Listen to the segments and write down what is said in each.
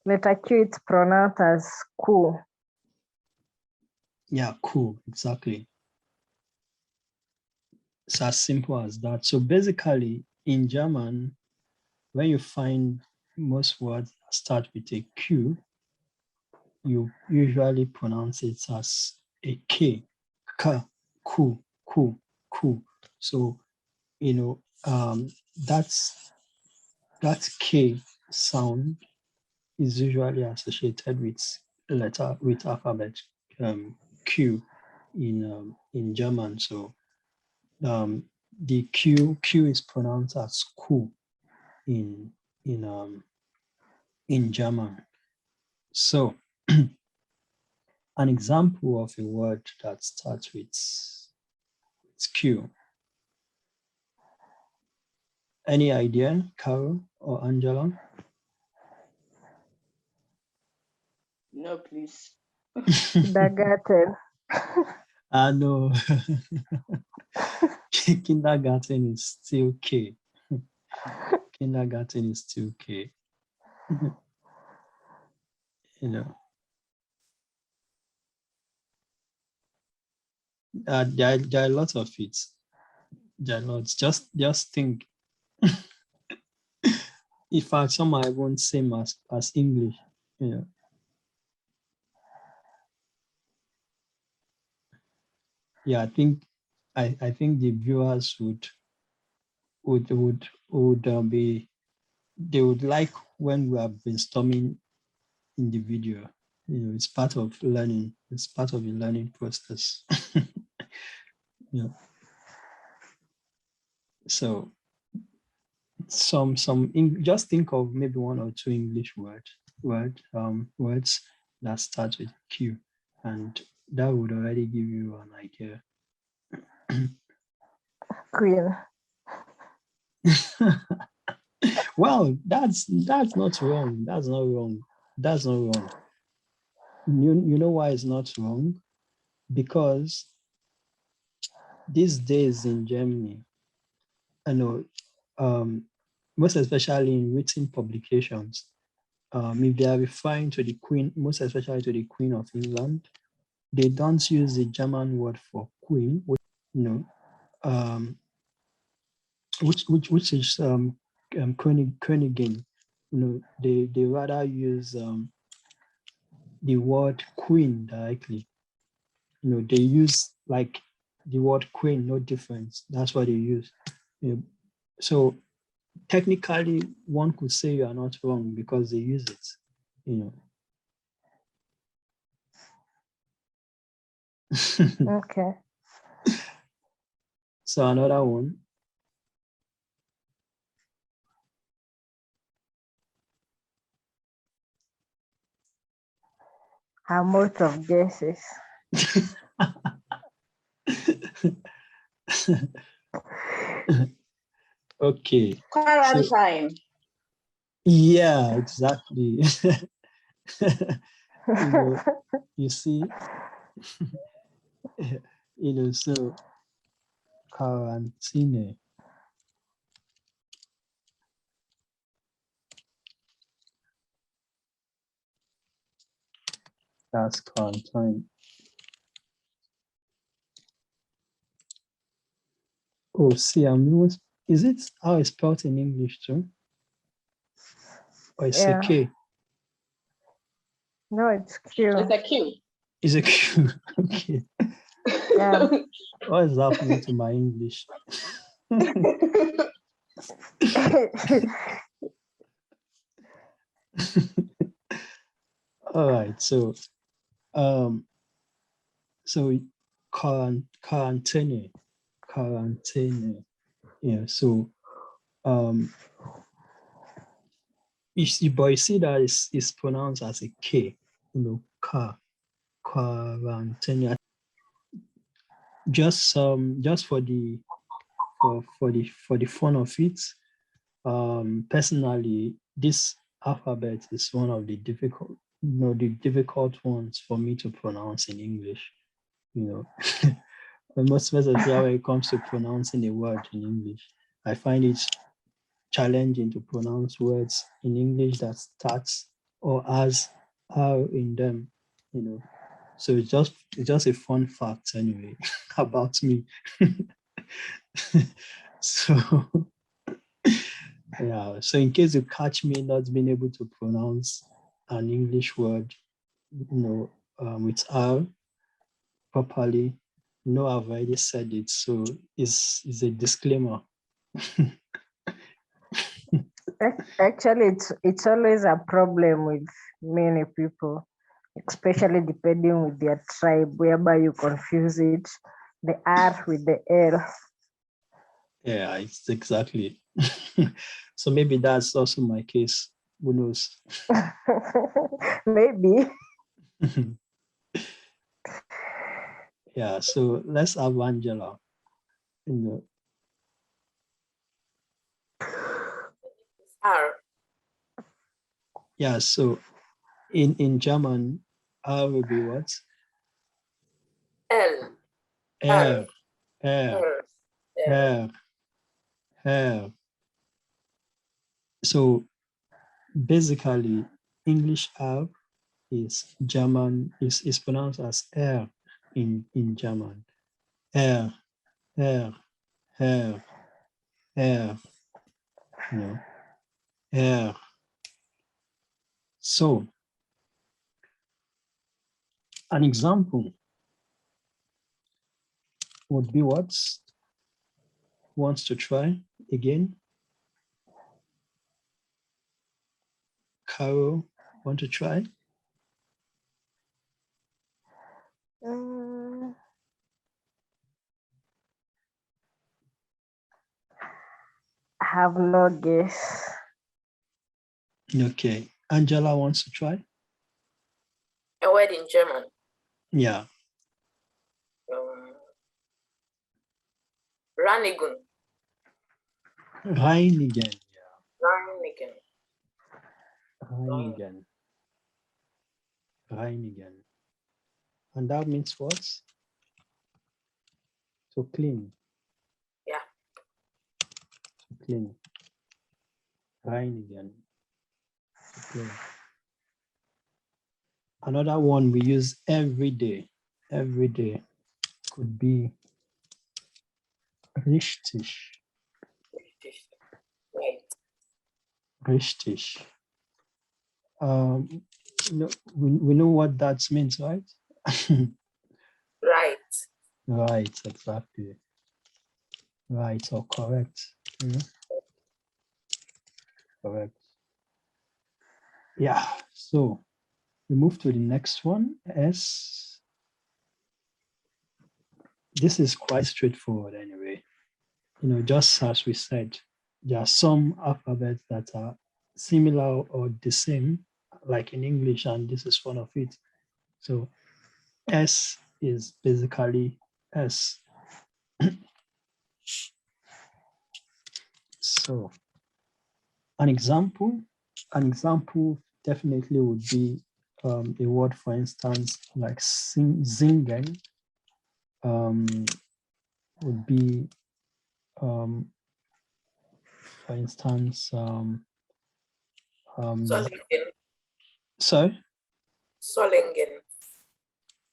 Letter Q, it's pronounced as cool. Yeah, cool, exactly. It's as simple as that. So basically, in German, when you find most words that start with a Q, you usually pronounce it as a K, K, Ku, Ku, Ku. So, that K sound is usually associated with alphabet Q in German. So the Q is pronounced as Ku in German. So an example of a word that starts with Q. Any idea, Carol or Angela? No, please. Kindergarten. No. Kindergarten is still K. Kindergarten is still K. There are lots of it. There are lots. Just think. In fact, some are even same as English. Yeah, I think the viewers would be, they would like when we are brainstorming in the video. It's part of learning. It's part of the learning process. Yeah. So just think of maybe one or two English words that start with Q, and that would already give you an idea. Queen. Well, that's not wrong. That's not wrong. You know why it's not wrong? Because these days in Germany, I know, most especially in written publications, if they are referring to the Queen, most especially to the Queen of England, they don't use the German word for queen, which is Königin. They rather use the word queen directly. They use like the word queen, no difference. That's what they use. So technically, one could say you are not wrong because they use it. Okay. So another one. I'm out of guesses. Okay. Quarantine. Yeah, exactly. You see, so quarantine. That's quarantine. Oh, see, is it how it's spelled in English too? Or it's a K? No, it's Q. It's a Q. It's a Q. Okay. Yeah. What is happening to my English? All right. So quarantine. Yeah. So you see that it's pronounced as a K. Quarantine. Just for the fun of it, personally, this alphabet is one of the difficult ones for me to pronounce in English. Most especially when it comes to pronouncing a word in English, I find it challenging to pronounce words in English that starts or has R in them, you know. So it's just a fun fact anyway about me. So yeah, so in case you catch me not being able to pronounce an English word, with R properly, I've already said it, so it's a disclaimer. Actually, it's always a problem with many people, especially depending with their tribe, whereby you confuse it, the R with the L. Yeah, it's exactly. So maybe that's also my case. Who knows? Maybe. Yeah, so let's have Angela. R. Yeah, so in German, R will be what? L. R, R, R. R, R. So basically, English R is German, is pronounced as R in German. R, R, R, R, R. So an example would be what? Wants to try again? Carol, want to try? I have no guess. Okay. Angela wants to try? A word in German. Yeah. Reinigen. Reinigen. Reinigen. Reinigen. Reinigen. And that means what? To clean. Yeah. To clean. Reinigen. To clean. Another one we use every day. Every day could be richtig. Right. Richtig. We know what that means, right? Right. Right, exactly. Right or correct. Correct. Yeah, so we move to the next one. S. This is quite straightforward anyway. Just as we said, there are some alphabets that are similar or the same, like in English, and this is one of it. So S is basically S. So an example definitely would be a word, for instance, like singen, would be, for instance, Solingen. sorry? Solingen.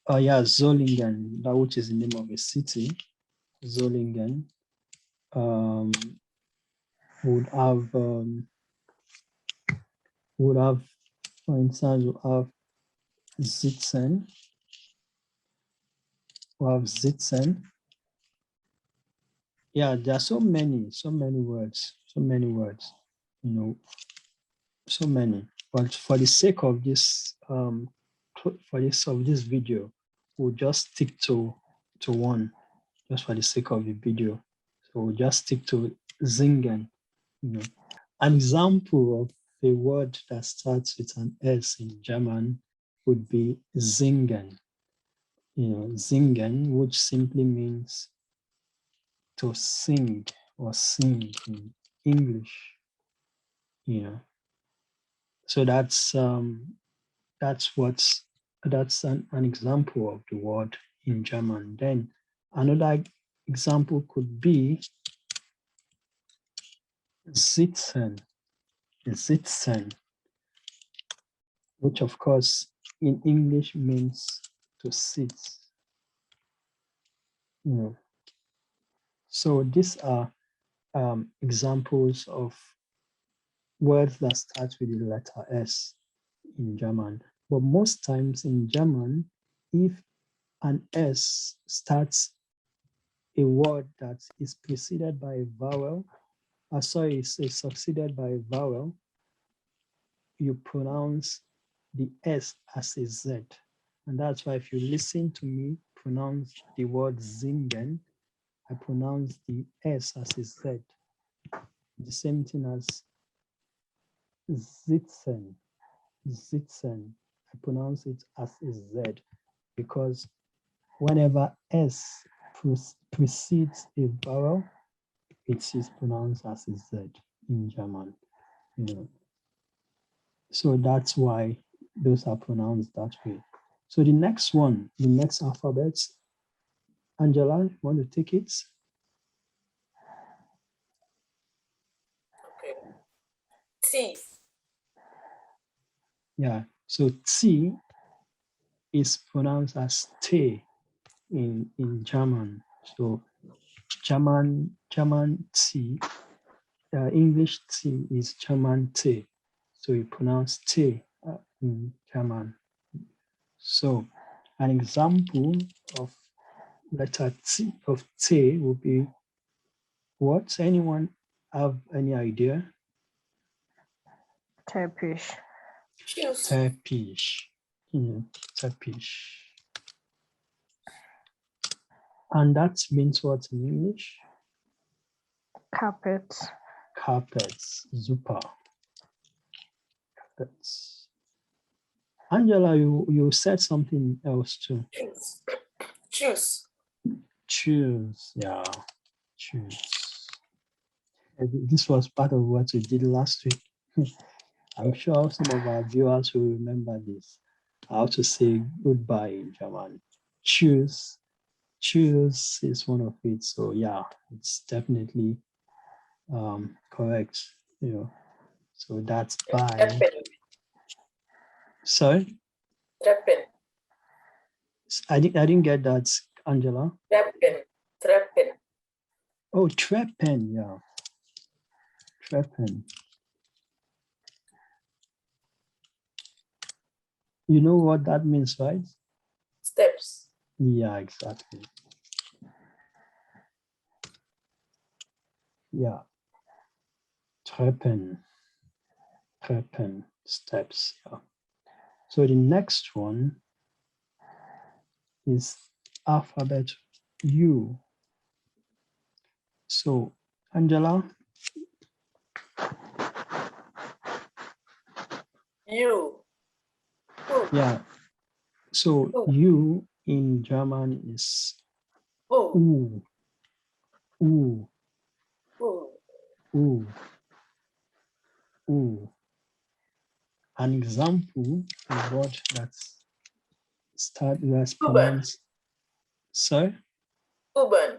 Oh yeah, Solingen, that which is the name of a city. Solingen would have, for instance, we have Sitzen. We have Sitzen. Yeah, there are so many words, so many. But for the sake of this, video, we'll just stick to one, just for the sake of the video. So we'll just stick to Zingen. An example of a word that starts with an S in German would be singen. Singen, which simply means to sing or sing in English. So that's an example of the word in German. Then another example could be sitzen. Sitzen. which of course in English means to sit. You know. So these are examples of words that start with the letter S in German. But most times in German, if an S starts a word that is preceded by a vowel, is succeeded by a vowel, you pronounce the S as a Z. And that's why if you listen to me pronounce the word singen, I pronounce the S as a Z. The same thing as sitzen, sitzen. I pronounce it as a Z because whenever S precedes a vowel, it is pronounced as a Z in German. You know. So that's why those are pronounced that way. So the next one, the next alphabet, Angela, you want to take it? Okay. T. Yeah, so T is pronounced as T in German. So German T, English T is German T. So you pronounce T in German. So an example of letter T of T would be what? Anyone have any idea? Tepish. Shoes. Tepish. Tepish. And that means what in English? Carpet. Carpets. Super. Carpets. Angela, you said something else too. Shoes. Shoes. Choose. Yeah. Choose. This was part of what we did last week. I'm sure some of our viewers will remember this. How to say goodbye in German. Choose. Choose is one of it. So yeah, it's definitely correct. You know. So that's bye. Treppen. Sorry? Treppen. I didn't get that, Angela. Treppen. Treppen. Oh, treppen, yeah. Treppen. You know what that means, right? Steps. Yeah, exactly. Yeah. Treppen. Treppen. Steps, yeah. So the next one is alphabet U. So, Angela, You. Who. yeah. So Who. U in German is Who. U. U. Who. U. U. An example of what that's that's Uben. pronounced. Sorry? Uben.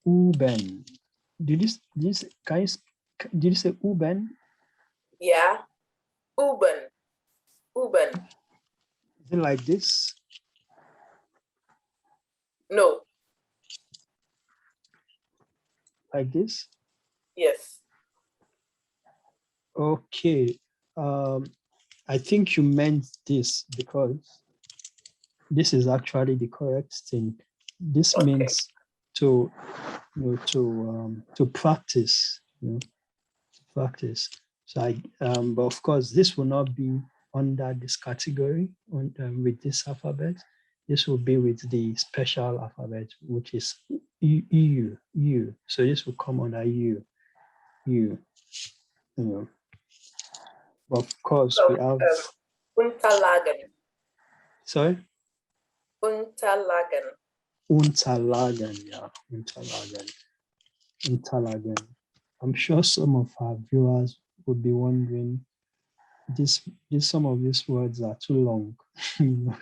Uben. Did you say Uben? Yeah. Uben. Uben. Is it like this? No. Like this? Yes. Okay. I think you meant this because this is actually the correct thing. This Okay. means to to practice, to practice. So but of course, this will not be under this category with this alphabet. This will be with the special alphabet, which is U. So this will come under U. You know. But of course, So, we have. Unterlagen. Sorry. Unterlagen. Unterlagen, yeah, Unterlagen. I'm sure some of our viewers would be wondering, some of these words are too long. you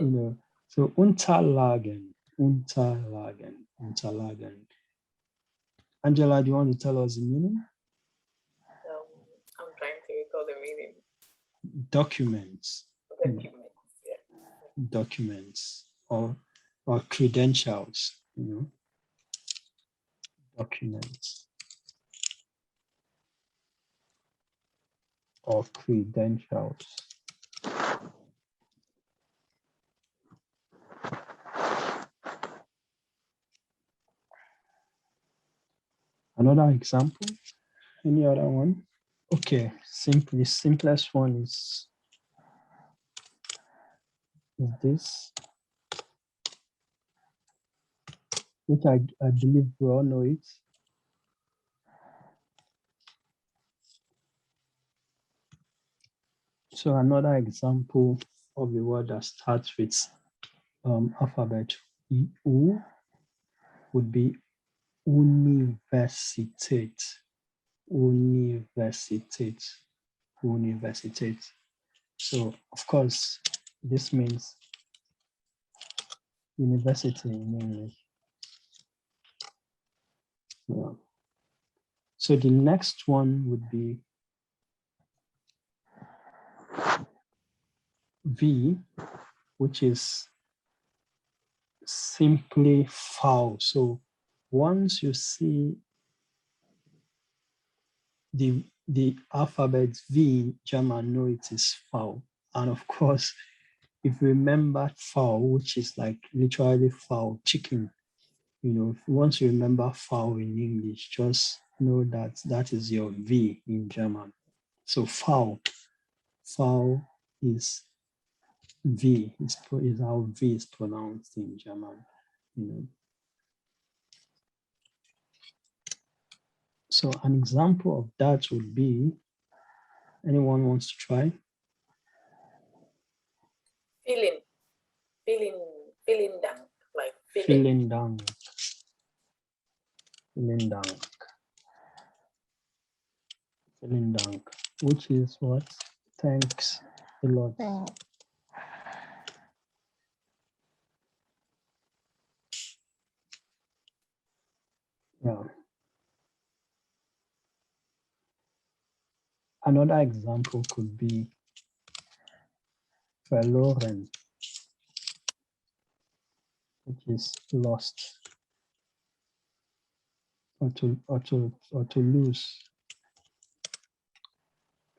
know. So Unterlagen. Angela, do you want to tell us the meaning? meaning. Documents, Documents. Yeah. documents, or credentials, documents or credentials. Another example, any other one? Okay, simplest one is this, which I believe we all know it. So another example of a word that starts with alphabet U would be universitate. Universitate. Universitate. So of course, this means university in English. Yeah. So the next one would be V, which is simply foul. So once you see the alphabet V in German, know it is foul. And of course, if you remember foul, which is like literally foul, chicken, once you remember foul in English, just know that that is your V in German. So foul is V, is how V is pronounced in German. So an example of that would be, anyone wants to try? Feeling down, like Feeling down. Feeling down. Feeling down, which is what? Thanks a lot. Yeah. Another example could be verloren, which is lost, or to lose.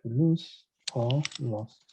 To lose or lost.